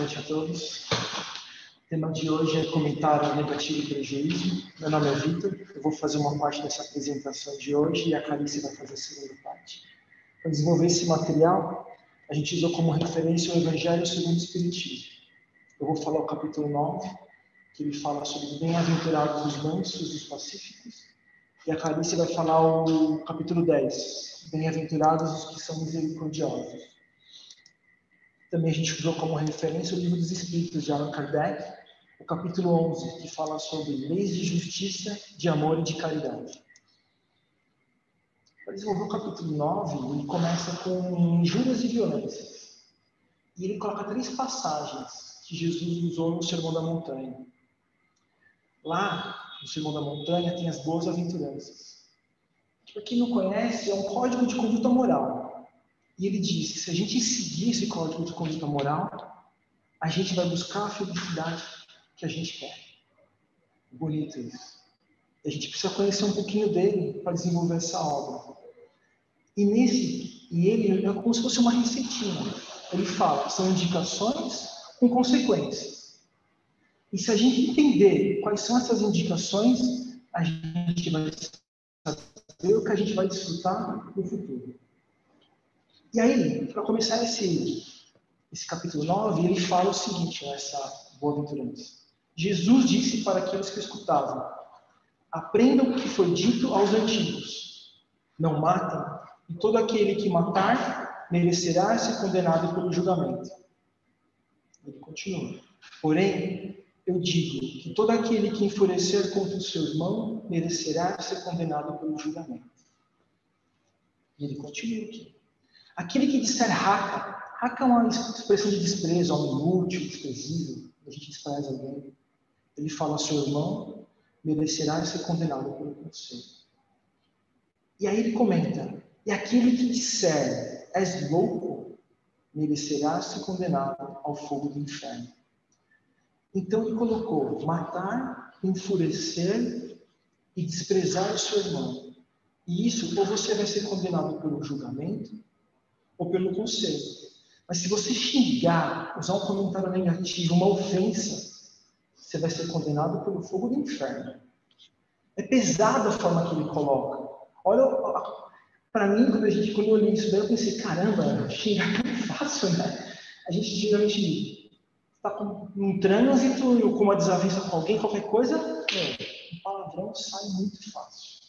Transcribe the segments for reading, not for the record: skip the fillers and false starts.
noite a todos. O tema de hoje é comentário negativo e prejuízo. Meu nome é Vitor, eu vou fazer uma parte dessa apresentação de hoje e a Clarice vai fazer a segunda parte. Para desenvolver esse material, a gente usou como referência o Evangelho segundo o Espiritismo. Eu vou falar o capítulo 9, que ele fala sobre bem-aventurados os mansos e os pacíficos, e a Clarice vai falar o capítulo 10, bem-aventurados os que são misericordiosos. Também a gente usou como referência o Livro dos Espíritos de Allan Kardec, o capítulo 11, que fala sobre leis de justiça, de amor e de caridade. Para desenvolver o capítulo 9, ele começa com injúrias e violências. E ele coloca 3 passagens que Jesus usou no Sermão da Montanha. Lá, no Sermão da Montanha, tem as boas aventuranças. Para quem não conhece, é um código de conduta moral. E ele diz que se a gente seguir esse código de conduta moral, a gente vai buscar a felicidade que a gente quer. Bonito isso. E a gente precisa conhecer um pouquinho dele para desenvolver essa obra. E ele é como se fosse uma receitinha. Ele fala que são indicações com consequências. E se a gente entender quais são essas indicações, a gente vai saber o que a gente vai desfrutar no futuro. E aí, para começar esse capítulo 9, ele fala o seguinte, nessa boa-aventurança. Jesus disse para aqueles que escutavam: aprendam o que foi dito aos antigos. Não matem, e todo aquele que matar merecerá ser condenado pelo julgamento. Ele continua. Porém, eu digo que todo aquele que enfurecer contra o seu irmão merecerá ser condenado pelo julgamento. E ele continua aqui. Aquele que disser raca é uma expressão de desprezo, algo inútil, desprezível, a gente despreza alguém. Ele fala: seu irmão merecerá ser condenado pelo conselho. E aí ele comenta: e aquele que disser és louco merecerá ser condenado ao fogo do inferno. Então ele colocou matar, enfurecer e desprezar o seu irmão. E isso, ou você vai ser condenado pelo julgamento, ou pelo conselho. Mas se você xingar, usar um comentário negativo, uma ofensa, você vai ser condenado pelo fogo do inferno. É pesada a forma que ele coloca. Olha, para mim, quando eu li isso daí, eu pensei: caramba, xingar é tão fácil, né? A gente geralmente está num trânsito, com uma desavença com alguém, qualquer coisa, um palavrão sai muito fácil.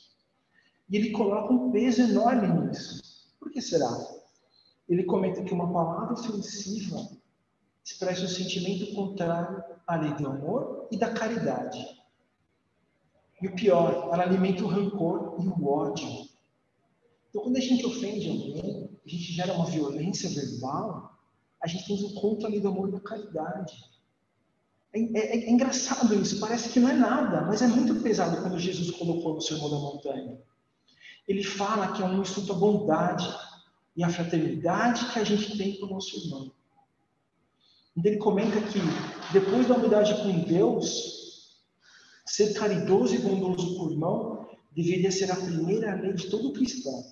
E ele coloca um peso enorme nisso. Por que será? Ele comenta que uma palavra ofensiva expressa um sentimento contrário à lei do amor e da caridade. E o pior, ela alimenta o rancor e o ódio. Então, quando a gente ofende alguém, a gente gera uma violência verbal, a gente tem um contra a lei do amor e da caridade. É engraçado isso, parece que não é nada, mas é muito pesado quando Jesus colocou no Sermão da Montanha. Ele fala que é um insulto à bondade e a fraternidade que a gente tem com o nosso irmão. Ele comenta que, depois da unidade com Deus, ser caridoso e bondoso por irmão deveria ser a primeira lei de todo cristão.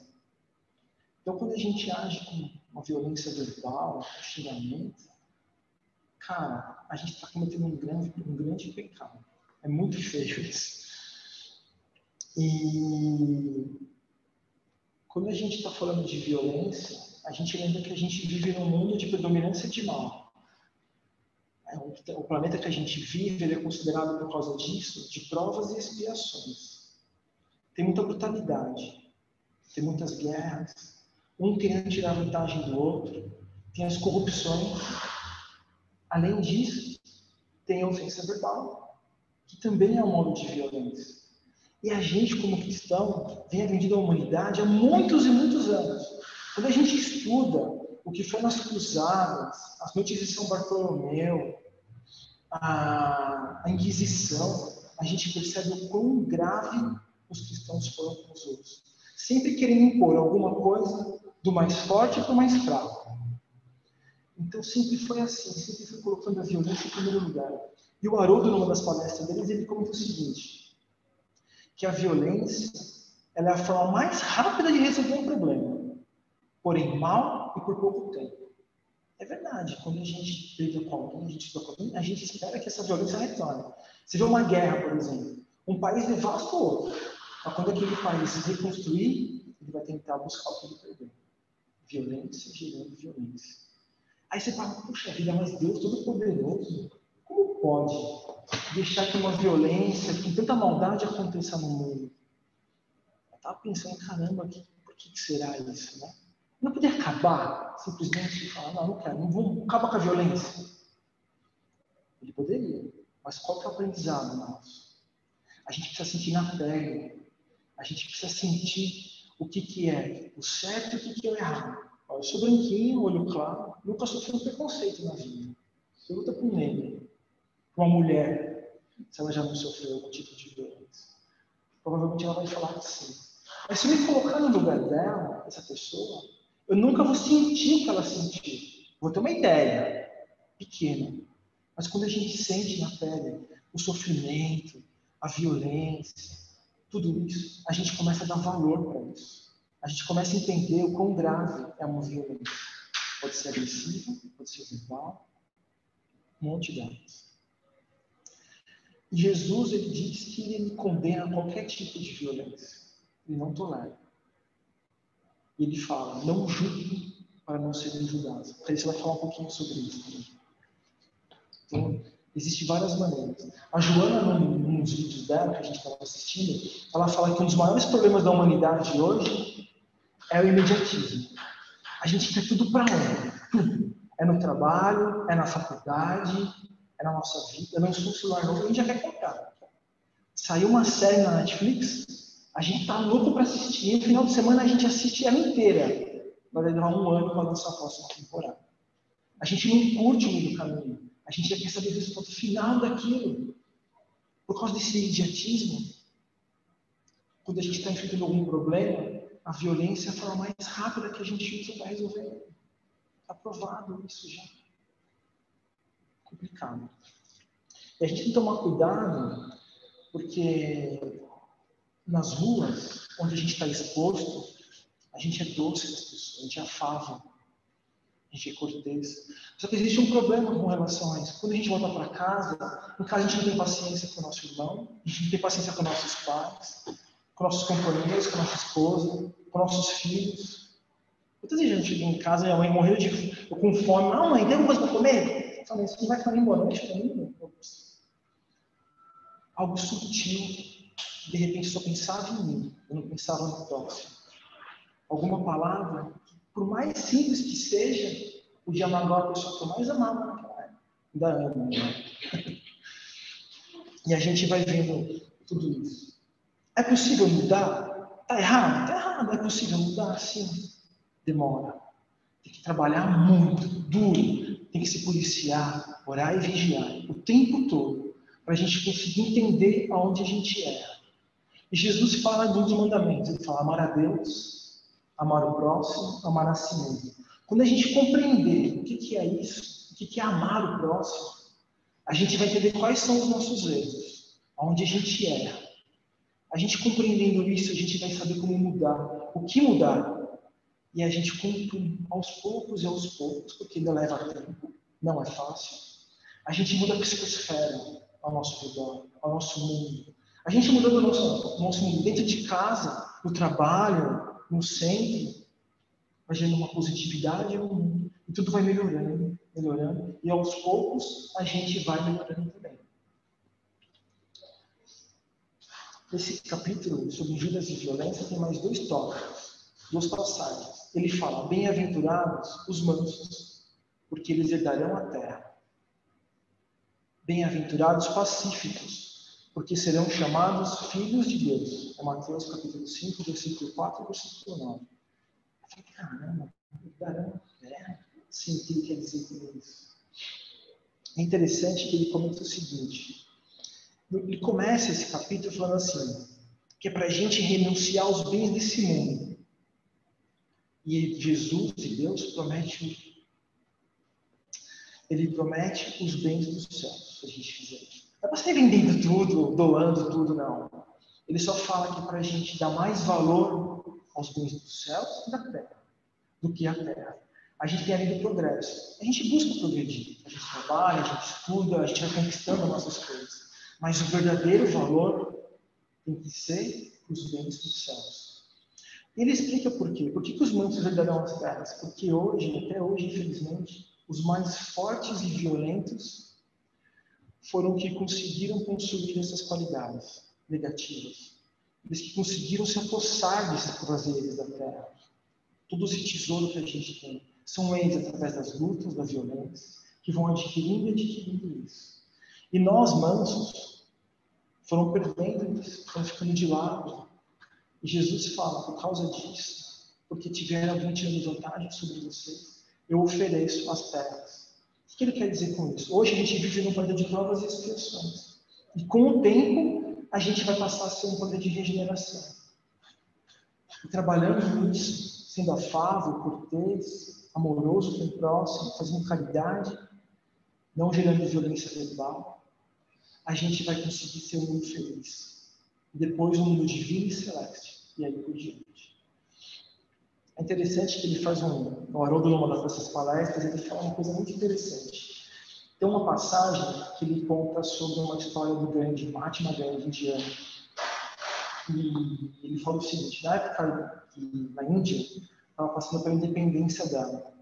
Então, quando a gente age com uma violência verbal, um xingamento, cara, a gente está cometendo um grande pecado. É muito feio isso. E quando a gente está falando de violência, a gente lembra que a gente vive num mundo de predominância de mal. O planeta que a gente vive, ele é considerado, por causa disso, de provas e expiações. Tem muita brutalidade, tem muitas guerras, um querendo tirar vantagem do outro, tem as corrupções. Além disso, tem a ofensa verbal, que também é um modo de violência. E a gente, como cristão, vem agredindo a humanidade há muitos e muitos anos. Quando a gente estuda o que foi nas cruzadas, as notícias de São Bartolomeu, a Inquisição, a gente percebe o quão grave os cristãos foram com os outros. Sempre querendo impor alguma coisa do mais forte para o mais fraco. Então sempre foi assim, sempre foi colocando a violência em primeiro lugar. E o Haroldo, numa das palestras deles, ele comenta o seguinte: que a violência ela é a forma mais rápida de resolver um problema, porém mal e por pouco tempo. É verdade, quando a gente briga com alguém, a gente toca com alguém, a gente espera que essa violência retorne. Você vê uma guerra, por exemplo, um país devasta o outro. Mas quando aquele país se reconstruir, ele vai tentar buscar o que ele perdeu. Violência gerando violência. Aí você fala, puxa vida, mas Deus Todo-Poderoso, como pode deixar que uma violência, que tanta maldade aconteça no mundo? Eu estava pensando, caramba, por que será isso, né? Não podia acabar, simplesmente falar, não quero, não vou acabar com a violência. Ele poderia, mas qual que é o aprendizado nosso? A gente precisa sentir na pele, a gente precisa sentir o que é o certo e o que é o errado. Eu sou branquinho, olho claro, nunca sofri um preconceito na vida. Você luta com um negro, com uma mulher, se ela já não sofreu algum tipo de violência. Provavelmente ela vai falar que sim. Mas se me colocar no lugar dela, essa pessoa, eu nunca vou sentir o que ela sentiu. Vou ter uma ideia pequena. Mas quando a gente sente na pele o sofrimento, a violência, tudo isso, a gente começa a dar valor para isso. A gente começa a entender o quão grave é uma violência. Pode ser agressiva, pode ser verbal, um monte delas. E Jesus, ele diz que ele condena qualquer tipo de violência. Ele não tolera. E ele fala, não julguem para não serem julgados. Aí você vai falar um pouquinho sobre isso também. Então, existem várias maneiras. A Joana, nos vídeos dela, que a gente estava assistindo, ela fala que um dos maiores problemas da humanidade hoje é o imediatismo. A gente quer tudo para ontem. Tudo. É no trabalho, é na faculdade, é na nossa vida. Não sou um celular novo, a gente já quer comprar. Saiu uma série na Netflix, a gente tá louco para assistir. E no final de semana a gente assiste ela inteira. Vai demorar um ano para lançar a próxima temporada. A gente não curte o meio do caminho. A gente já quer saber o resultado final daquilo. Por causa desse imediatismo, quando a gente está enfrentando algum problema, a violência é a forma mais rápida que a gente usa para resolver. Está provado isso já. Complicado. E a gente tem que tomar cuidado, porque nas ruas, onde a gente está exposto, a gente é doce das pessoas, a gente é afável, a gente é cortês. Só que existe um problema com relação a isso. Quando a gente volta para casa, em casa a gente não tem paciência com o nosso irmão, a gente não tem paciência com nossos pais, com nossos companheiros, com nossa esposa, com nossos filhos. Quantas vezes a gente chega em casa e a mãe morreu com fome, não, mãe, tem alguma coisa para comer? Eu falei, você não vai fazer boa noite para mim? Algo sutil. De repente, só pensava em mim, eu não pensava no próximo. Alguma palavra, por mais simples que seja, podia magoar a pessoa que eu mais amava naquela época. Ainda amo, né? E a gente vai vendo tudo isso. É possível mudar? Está errado? Está errado. É possível mudar? Sim. Demora. Tem que trabalhar muito, duro. Tem que se policiar, orar e vigiar o tempo todo, para a gente conseguir entender aonde a gente erra. E Jesus fala dos mandamentos. Ele fala amar a Deus, amar o próximo, amar a si mesmo. Quando a gente compreender o que é isso, o que é amar o próximo, a gente vai entender quais são os nossos erros, aonde a gente erra. A gente compreendendo isso, a gente vai saber como mudar, o que mudar. E a gente, aos poucos e aos poucos, porque ainda leva tempo, não é fácil, a gente muda a psicosfera ao nosso redor, ao nosso mundo. A gente mudando o nosso mundo dentro de casa, no trabalho, no centro, vai gerando uma positividade no mundo. E tudo vai melhorando, melhorando. E aos poucos a gente vai melhorando também. Nesse capítulo sobre Judas e violência tem mais dois tópicos, duas passagens. Ele fala, bem-aventurados os mansos, porque eles herdarão a terra. Bem-aventurados pacíficos, porque serão chamados filhos de Deus. É Mateus capítulo 5, versículo 4 e versículo 9. Eu falei, caramba, herdarão a terra? Sim, o que ele quer dizer com isso? É interessante que ele comenta o seguinte. Ele começa esse capítulo falando assim, que é para a gente renunciar aos bens desse mundo. E Jesus e Deus Ele promete os bens dos céus, se a gente fizer isso. Não é para sair vendendo tudo, doando tudo, não. Ele só fala que para a gente dar mais valor aos bens dos céus e da terra, do que a terra. a gente tem a lei do progresso. A gente busca progredir. A gente trabalha, a gente estuda, a gente vai conquistando as nossas coisas. Mas o verdadeiro valor tem que ser os bens dos céus. Ele explica por quê. Por que os muitos herdarão as terras? Porque hoje, até hoje, infelizmente, os mais fortes e violentos foram que conseguiram construir essas qualidades negativas. Eles que conseguiram se apossar desses prazeres da terra. Todo esse tesouro que a gente tem. São eles, através das lutas, da violência, que vão adquirindo e adquirindo isso. E nós, mansos, foram perdendo isso, foram ficando de lado. E Jesus fala, por causa disso, porque tiver alguém tirando vantagem sobre vocês, eu ofereço as terras. O que ele quer dizer com isso? Hoje a gente vive num planeta de provas e expiações. E com o tempo, a gente vai passar a ser um planeta de regeneração. E trabalhando nisso, sendo afável, cortês, amoroso com o próximo, fazendo caridade, não gerando violência verbal, a gente vai conseguir ser um mundo feliz. E depois um mundo divino e celeste. E aí por diante. É interessante que ele faz o Haroldo, numa dessas palestras, ele fala uma coisa muito interessante. Tem uma passagem que ele conta sobre uma história do Gandhi, Mahatma Gandhi, indiano. E ele fala o seguinte, na época que na Índia, estava passando pela independência dela.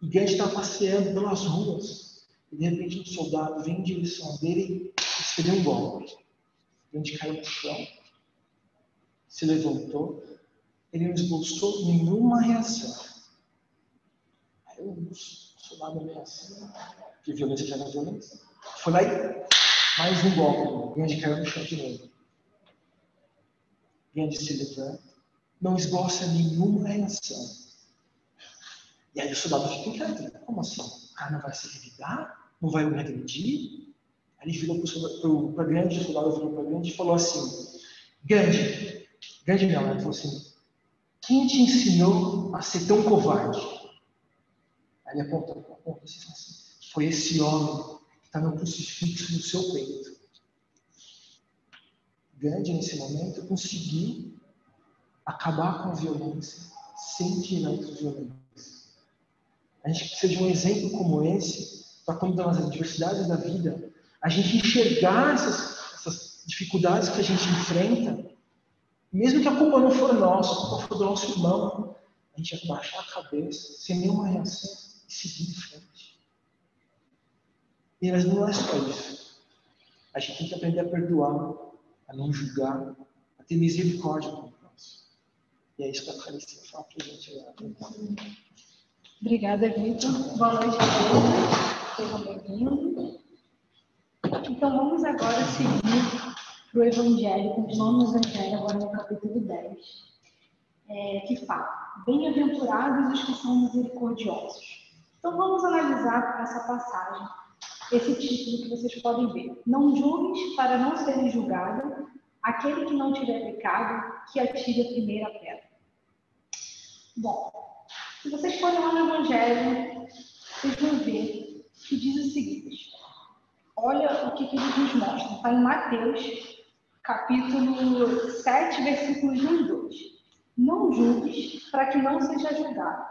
E Gandhi estava passeando pelas ruas, e de repente um soldado vem em direção dele e se deu um golpe. Gandhi caiu no chão, se levantou, ele não esboçou nenhuma reação. Aí o soldado ameaçou, porque violência gera violência. Foi lá e mais um golpe, Gandhi caiu no chão de novo. Gandhi se levanta, não esboça nenhuma reação. E aí o soldado fica inquieto. Como assim? O cara não vai se revidar? Não vai me agredir? Aí ele virou para Gandhi, o soldado virou para Gandhi e falou assim, Gandhi não, ele falou assim, quem te ensinou a ser tão covarde? Aí ele aponta assim, foi esse homem que está no crucifixo no seu peito. Gandhi, nesse momento, conseguiu acabar com a violência sem tirar a violência. A gente precisa de um exemplo como esse, para quando nas adversidades da vida, a gente enxergar essas dificuldades que a gente enfrenta, mesmo que a culpa não for nossa, a culpa for do nosso irmão, a gente abaixar a cabeça, sem nenhuma reação, e seguir em frente. Mas não é só isso. A gente tem que aprender a perdoar, a não julgar, a ter misericórdia com o próximo. E é isso que a Clarice fala para a gente agora. Obrigada, Vitor. Boa noite a todos. Sejam bem-vindos. Então, vamos agora seguir para o Evangelho, continuando no Evangelho, agora no capítulo 10, que fala: bem-aventurados os que são misericordiosos. Então, vamos analisar essa passagem, esse título que vocês podem ver. Não julgues para não serem julgado, aquele que não tiver pecado, que atire a primeira pedra. Bom, se vocês forem lá no Evangelho, vocês vão ver que diz o seguinte. Olha o que ele nos mostra. Está em Mateus, capítulo 7, versículos 1 e 2. Não julgues para que não seja julgado,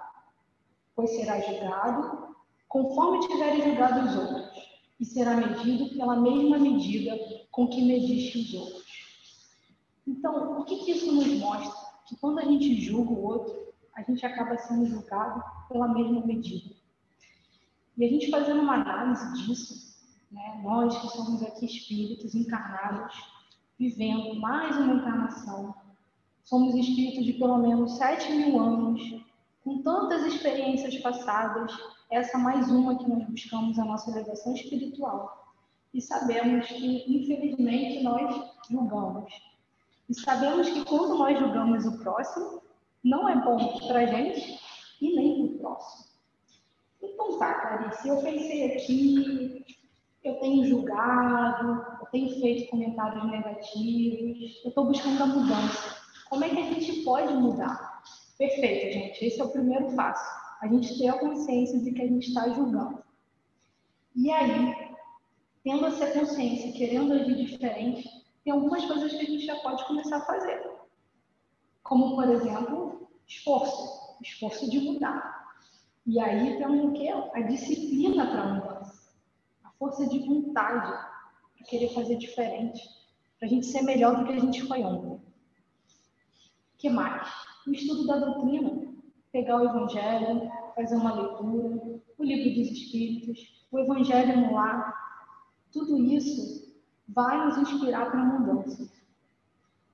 pois será julgado conforme tiveres julgado os outros, e será medido pela mesma medida com que mediste os outros. Então, o que isso nos mostra? Que quando a gente julga o outro, a gente acaba sendo julgado pela mesma medida. E a gente fazendo uma análise disso, né, nós que somos aqui espíritos encarnados, vivendo mais uma encarnação, somos espíritos de pelo menos 7.000 anos, com tantas experiências passadas, essa mais uma que nós buscamos a nossa elevação espiritual. E sabemos que, infelizmente, nós julgamos. E sabemos que quando nós julgamos o próximo, não é bom para a gente e nem para o próximo. Então tá, Clarice, eu pensei aqui, eu tenho julgado, eu tenho feito comentários negativos, eu estou buscando a mudança. Como é que a gente pode mudar? Perfeito, gente, esse é o primeiro passo. A gente ter a consciência de que a gente está julgando. E aí, tendo essa consciência, querendo agir diferente, tem algumas coisas que a gente já pode começar a fazer. Como, por exemplo, esforço de mudar. E aí temos o quê? A disciplina para a mudança, a força de vontade para querer fazer diferente, para a gente ser melhor do que a gente foi ontem. O que mais? O estudo da doutrina, pegar o Evangelho, fazer uma leitura, o Livro dos Espíritos, o Evangelho no lar, tudo isso vai nos inspirar para a mudança.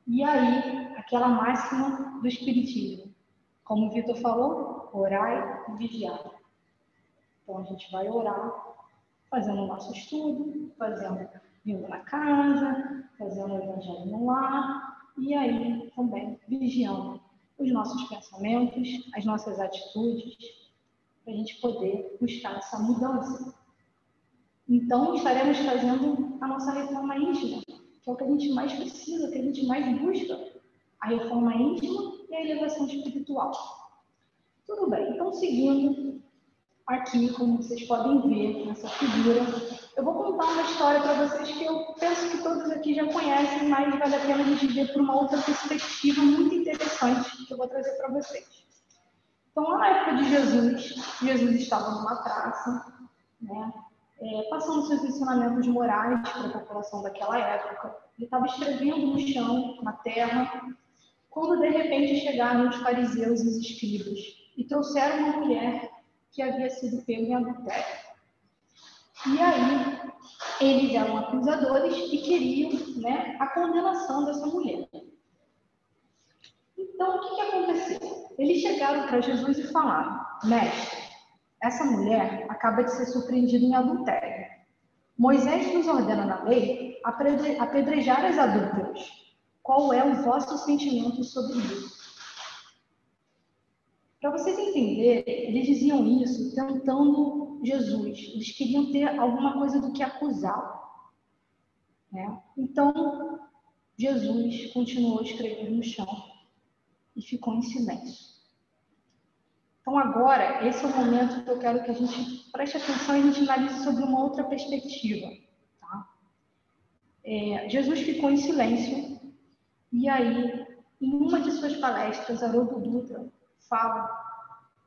E aí, aquela máxima do Espiritismo, como o Vitor falou, orai e vigiai. Então, a gente vai orar, fazendo o nosso estudo, vindo na casa, fazendo o Evangelho no lar, e aí também vigiando os nossos pensamentos, as nossas atitudes, para a gente poder buscar essa mudança. Então, estaremos fazendo a nossa reforma íntima, que é o que a gente mais precisa, o que a gente mais busca, a reforma íntima e a elevação espiritual. Tudo bem, então seguindo aqui, como vocês podem ver nessa figura, eu vou contar uma história para vocês que eu penso que todos aqui já conhecem, mas vale a pena a gente ver por uma outra perspectiva muito interessante que eu vou trazer para vocês. Então, lá na época de Jesus estava numa praça, né, passando seus ensinamentos morais para a população daquela época. Ele estava escrevendo no chão, na terra, quando de repente chegaram os fariseus e os escribas e trouxeram uma mulher que havia sido pega em adultério. E aí, eles eram acusadores e queriam, né, a condenação dessa mulher. Então, o que aconteceu? Eles chegaram para Jesus e falaram: mestre, essa mulher acaba de ser surpreendida em adultério. Moisés nos ordena na lei apedrejar as adúlteras. Qual é o vosso sentimento sobre isso? Para vocês entenderem, eles diziam isso tentando Jesus. Eles queriam ter alguma coisa do que acusá-lo, né? Então, Jesus continuou a escrever no chão e ficou em silêncio. Então, agora, esse é o momento que eu quero que a gente preste atenção e a gente analise sobre uma outra perspectiva. Tá? Jesus ficou em silêncio e aí, em uma de suas palestras, Haroldo Dutra fala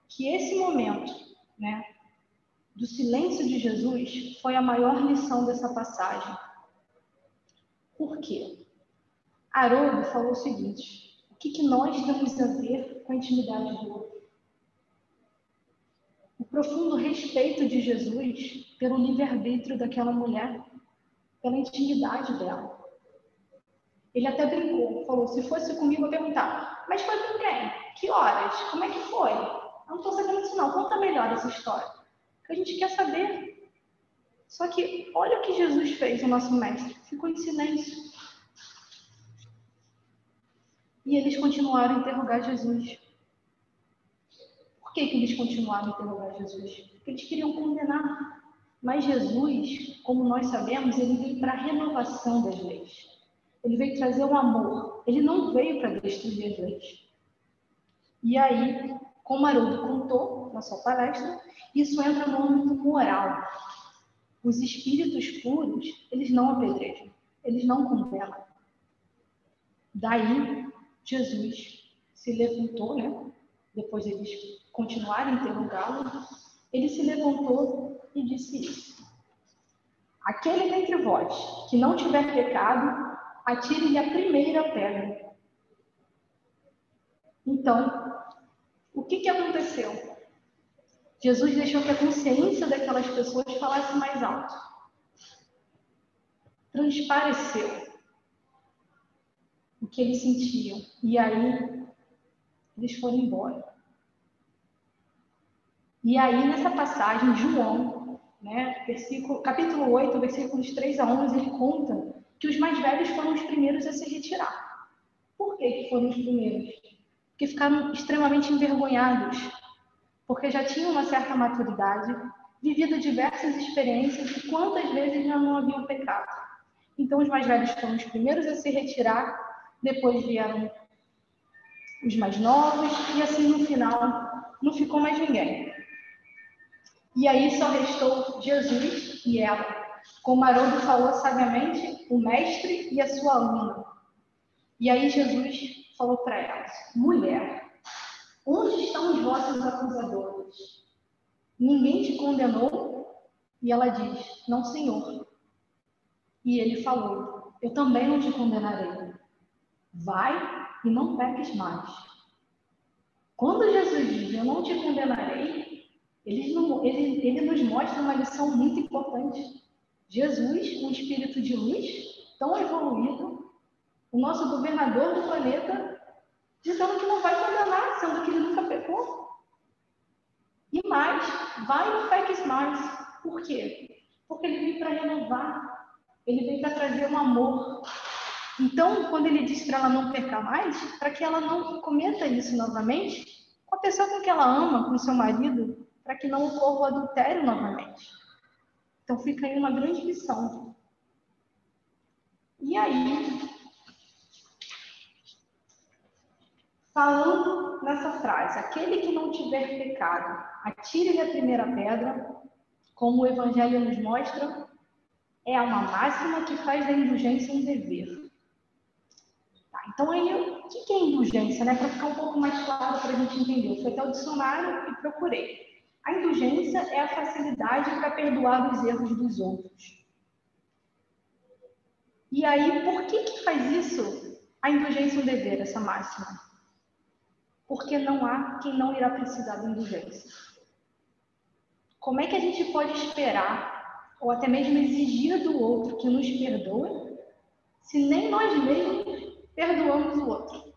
que esse momento, né, do silêncio de Jesus foi a maior lição dessa passagem. Por quê? Haroldo falou o seguinte: o que nós temos a ver com a intimidade do outro? O profundo respeito de Jesus pelo livre-arbítrio daquela mulher, pela intimidade dela. Ele até brincou, falou: se fosse comigo, eu perguntava, mas foi com quem? Que horas? Como é que foi? Eu não estou sabendo disso não, conta melhor essa história. Porque a gente quer saber. Só que olha o que Jesus fez, o nosso mestre. Ficou em silêncio. E eles continuaram a interrogar Jesus. Por que eles continuaram a interrogar Jesus? Porque eles queriam condenar. Mas Jesus, como nós sabemos, ele veio para a renovação das leis. Ele veio trazer o amor. Ele não veio para destruir as leis. E aí, como Haroldo contou na sua palestra, isso entra no âmbito moral. Os espíritos puros, eles não apedrejam, eles não condenam. Daí, Jesus se levantou, né? Depois de eles continuarem a interrogá-lo, ele se levantou e disse isso: aquele dentre vós que não tiver pecado, atire-lhe a primeira pedra. Então, o que aconteceu? Jesus deixou que a consciência daquelas pessoas falasse mais alto. Transpareceu o que eles sentiam. E aí, eles foram embora. E aí, nessa passagem, João, né, capítulo 8, versículos 3 a 11, ele conta que os mais velhos foram os primeiros a se retirar. Por que foram os primeiros? Porque ficaram extremamente envergonhados, porque já tinham uma certa maturidade, vivido diversas experiências e quantas vezes já não haviam pecado. Então, os mais velhos foram os primeiros a se retirar, depois vieram os mais novos, e assim, no final, não ficou mais ninguém. E aí só restou Jesus e ela. Como Haroldo falou sabiamente, o mestre e a sua aluna. E aí Jesus falou para ela: mulher, onde estão os vossos acusadores? ninguém te condenou? E ela diz, não, Senhor. E ele falou, eu também não te condenarei. Vai e não peques mais. Quando Jesus diz, eu não te condenarei, ele nos mostra uma lição muito importante. Jesus, um espírito de luz, tão evoluído, o nosso governador do planeta, dizendo que não vai condenar, sendo que ele nunca pecou. E mais, vai e não peques mais. Por quê? Porque ele veio para renovar, ele veio para trazer um amor. Então, quando ele diz para ela não pecar mais, para que ela não cometa isso novamente, com a pessoa com que ela ama, com o seu marido, para que não ocorra o adultério novamente. Então, fica aí uma grande lição. E aí, falando nessa frase, aquele que não tiver pecado, atire-lhe a primeira pedra, como o Evangelho nos mostra, é uma máxima que faz da indulgência um dever. Tá, então, aí, o que é indulgência? Né? Para ficar um pouco mais claro para a gente entender. Eu fui até o dicionário e procurei. A indulgência é a facilidade para perdoar os erros dos outros. E aí, por que faz isso a indulgência um dever, essa máxima? Porque não há quem não irá precisar da indulgência. Como é que a gente pode esperar, ou até mesmo exigir do outro que nos perdoe, se nem nós mesmos perdoamos o outro?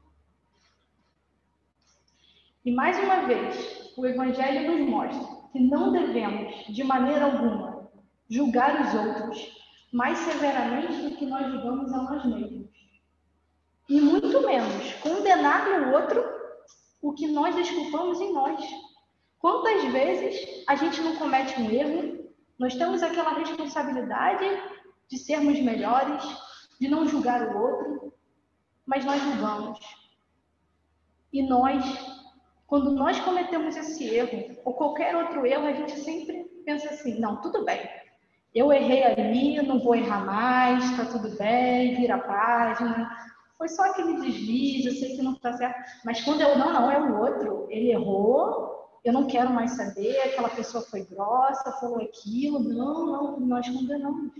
E mais uma vez, o Evangelho nos mostra que não devemos, de maneira alguma, julgar os outros mais severamente do que nós julgamos a nós mesmos. E muito menos condenar no outro o que nós desculpamos em nós. Quantas vezes a gente não comete um erro, nós temos aquela responsabilidade de sermos melhores, de não julgar o outro, mas nós julgamos. E nós, quando nós cometemos esse erro, ou qualquer outro erro, a gente sempre pensa assim, não, tudo bem, eu errei ali, não vou errar mais, tá tudo bem, vira a página, foi só aquele deslize, eu sei que não está certo, mas quando eu, não, é o outro, ele errou, eu não quero mais saber, aquela pessoa foi grossa, falou aquilo, não, nós condenamos.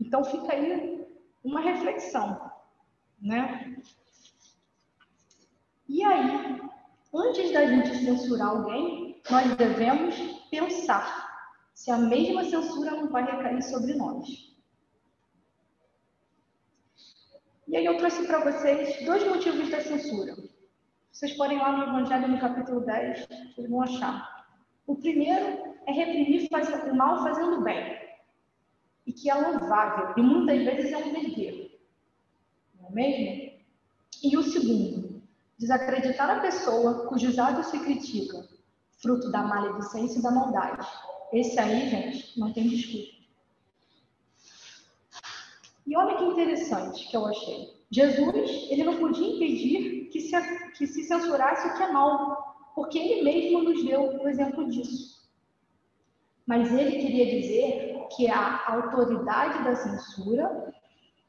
Então fica aí uma reflexão, né? E aí, antes da gente censurar alguém, nós devemos pensar se a mesma censura não vai recair sobre nós. E aí eu trouxe para vocês 2 motivos da censura. Vocês podem ir lá no Evangelho, no capítulo 10, vocês vão achar. O primeiro é reprimir o mal fazendo o bem. E que é louvável, e muitas vezes é um dever. Não é mesmo? E o segundo, desacreditar a pessoa cujos atos se critica, fruto da maledicência e da maldade. Esse aí, gente, não tem desculpa. E olha que interessante que eu achei. Jesus, ele não podia impedir que se censurasse o que é mal, porque ele mesmo nos deu o exemplo disso. Mas ele queria dizer que a autoridade da censura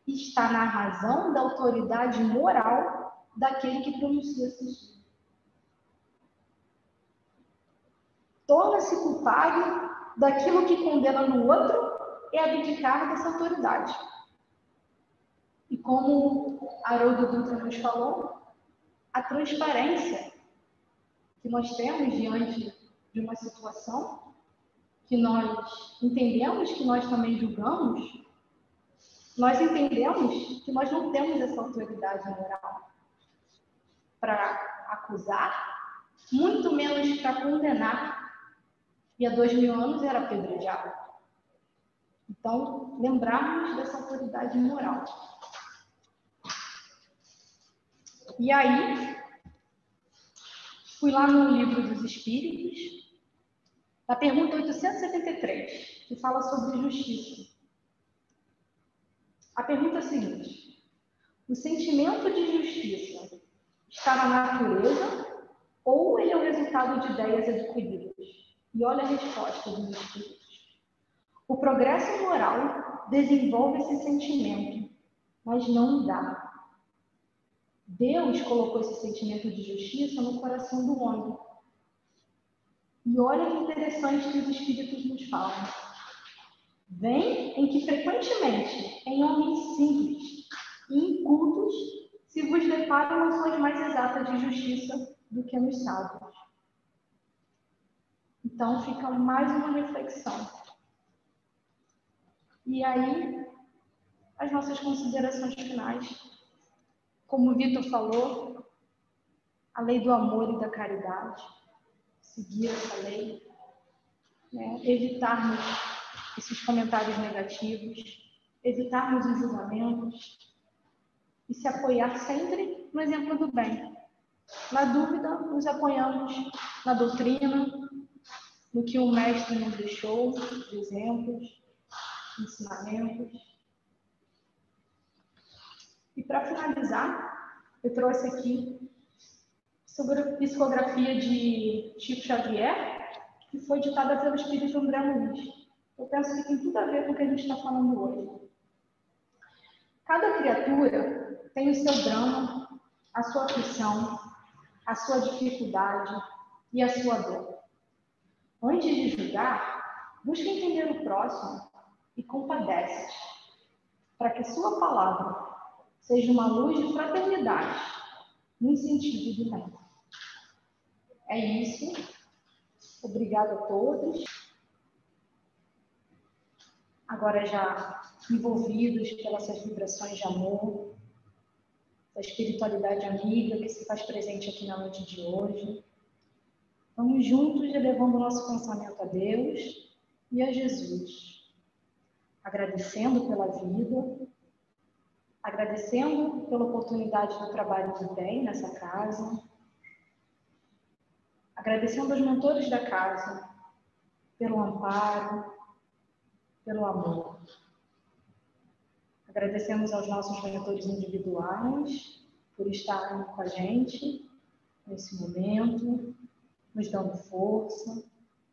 está na razão da autoridade moral daquele que pronuncia a censura. Torna-se culpado daquilo que condena no outro e abdicar dessa autoridade. E como Haroldo Dutra nos falou, a transparência que nós temos diante de uma situação, que nós entendemos que nós também julgamos, nós entendemos que nós não temos essa autoridade moral para acusar, muito menos para condenar, e há 2000 anos era apedrejado. Então, lembrarmos dessa autoridade moral. E aí, fui lá no Livro dos Espíritos, na pergunta 873, que fala sobre justiça. A pergunta é a seguinte: o sentimento de justiça está na natureza ou ele é o resultado de ideias adquiridas? E olha a resposta dos Espíritos. O progresso moral desenvolve esse sentimento, mas não dá. Deus colocou esse sentimento de justiça no coração do homem. E olha que interessante que os Espíritos nos falam. Vem em que frequentemente, em homens simples e incultos, se vos deparam noções mais exatas de justiça do que nos sábios. Então fica mais uma reflexão. E aí, as nossas considerações finais. Como o Vitor falou, a lei do amor e da caridade, seguir essa lei, né? Evitarmos esses comentários negativos, evitarmos os julgamentos e se apoiar sempre no exemplo do bem. Na dúvida, nos apoiamos na doutrina, no que o mestre nos deixou, de exemplos, ensinamentos. E para finalizar, eu trouxe aqui sobre a psicografia de Chico Xavier, que foi ditada pelo Espírito André Luiz. Eu penso que tem tudo a ver com o que a gente está falando hoje. Cada criatura tem o seu drama, a sua aflição, a sua dificuldade e a sua dor. Antes de julgar, busca entender o próximo e compadece, para que sua palavra seja uma luz de fraternidade, no sentido do bem. É isso. Obrigada a todos. Agora já envolvidos pelas vibrações de amor, da espiritualidade amiga que se faz presente aqui na noite de hoje. Vamos juntos elevando o nosso pensamento a Deus e a Jesus, agradecendo pela vida, agradecendo pela oportunidade do trabalho do bem nessa casa, agradecendo aos mentores da casa pelo amparo, pelo amor. Agradecemos aos nossos mentores individuais por estarem com a gente nesse momento, nos dando força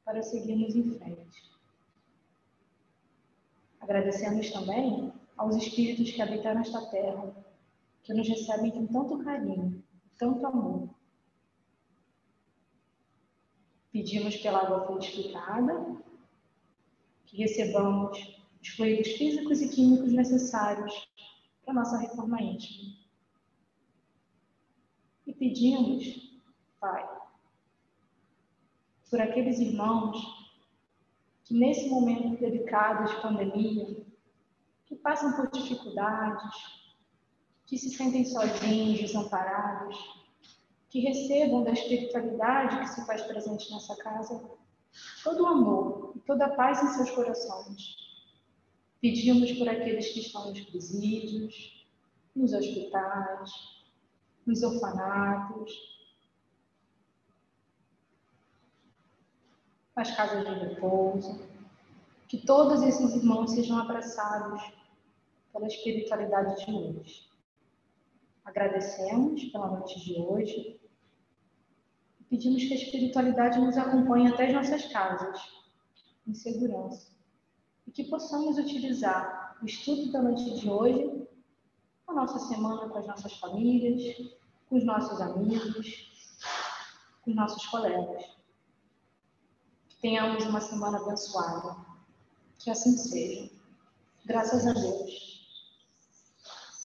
para seguirmos em frente. Agradecemos também aos espíritos que habitam nesta terra, que nos recebem com tanto carinho, tanto amor. Pedimos pela água frutificada, que recebamos os fluidos físicos e químicos necessários para a nossa reforma íntima. E pedimos, Pai, por aqueles irmãos que nesse momento delicado de pandemia, que passam por dificuldades, que se sentem sozinhos, desamparados, que recebam da espiritualidade que se faz presente nessa casa todo o amor e toda a paz em seus corações. Pedimos por aqueles que estão nos presídios, nos hospitais, nos orfanatos, nas casas de repouso, que todos esses irmãos sejam abraçados pela espiritualidade de hoje. Agradecemos pela noite de hoje e pedimos que a espiritualidade nos acompanhe até as nossas casas, em segurança, e que possamos utilizar o estudo da noite de hoje, a nossa semana com as nossas famílias, com os nossos amigos, com os nossos colegas. Que tenhamos uma semana abençoada. Que assim seja. Graças a Deus.